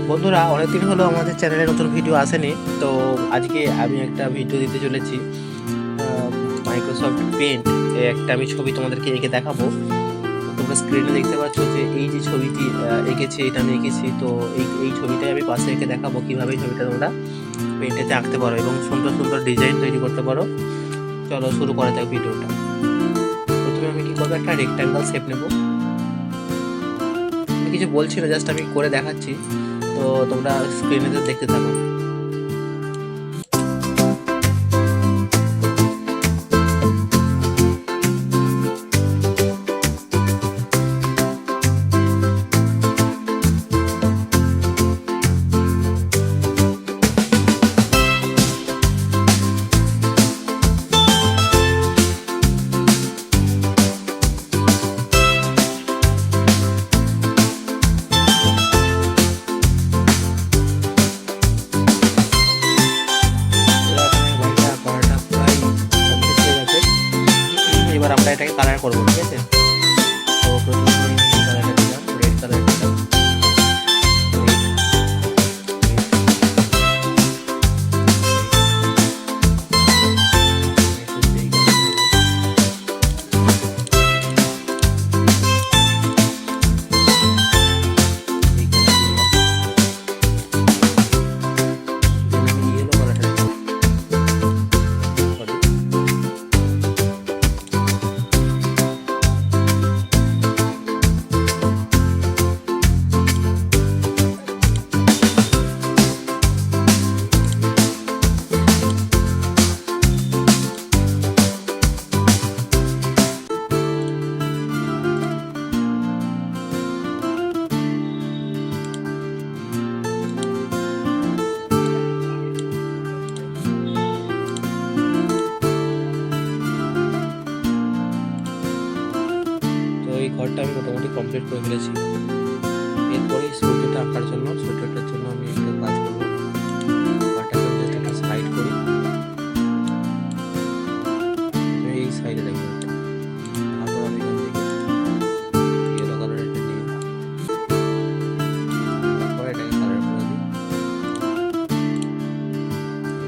বন্ধুরা, অনেকদিন হলো আমাদের চ্যানেলে নতুন ভিডিও আসেনি। তো আজকে আমি একটা ভিডিও দিতে চলেছি। মাইক্রোসফট পেন্ট একটা আমি ছবি তোমাদেরকে এঁকে দেখাবো। তোমরা স্ক্রিনে দেখতে পাচ্ছ যে এই যে ছবিটি এঁকেছি, এটা আমি এঁকেছি। তো এই ছবিটাই আমি পাশে এঁকে দেখাবো কীভাবে এই ছবিটা তোমরা পেন্টেতে আঁকতে পারো এবং সুন্দর সুন্দর ডিজাইন তৈরি করতে পারো। চলো শুরু করা যাক ভিডিওটা। প্রথমে আমি কী করবো, একটা রেক্ট্যাঙ্গেল শেপ নেব। আমি কিছু বলছি না, জাস্ট আমি করে দেখাচ্ছি। তো তোমরা স্ক্রিনে দেখতে থাকো। এবার আমরা এটাকে কালার করবো, ঠিক আছে? তো প্রথমে আমি কালারটা দিলাম, রেড কালার দিলাম। এই ঘরটা আমি মোটামুটি কমপ্লিট করে ফেলেছি। এরপরে সূর্যটা আঁকার জন্য, সূর্যটার জন্য আমি একটা কাজ করবো। ঘরটাকে জাস্ট একটা সাইড করি, এই সাইডে রাখবো। তারপর আমি এখান থেকে ইয়েলো কালার একটা নিয়ে তারপরে এটাকে কালার করে দিই।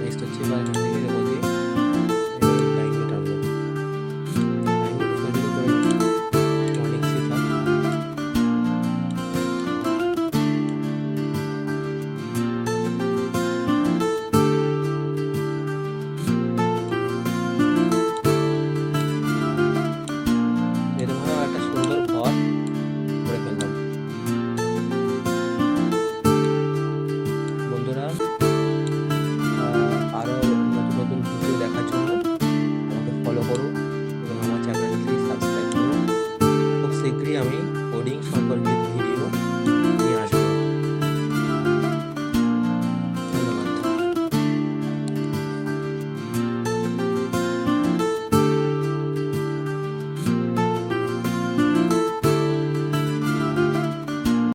নেক্সট হচ্ছে এবার এখান থেকে দেবো দিয়ে লাইনটা টানবো। লাইনটা তৈরি করে অনেক সেটা এরকম একটা সুন্দর ঘর করে ফেললাম। বন্ধুরা, আরও নতুন নতুন ভিডিও দেখার জন্য আমাকে ফলো করুন এবং আমার চ্যানেলটি সাবস্ক্রাইব করুন। খুব শীঘ্রই আমি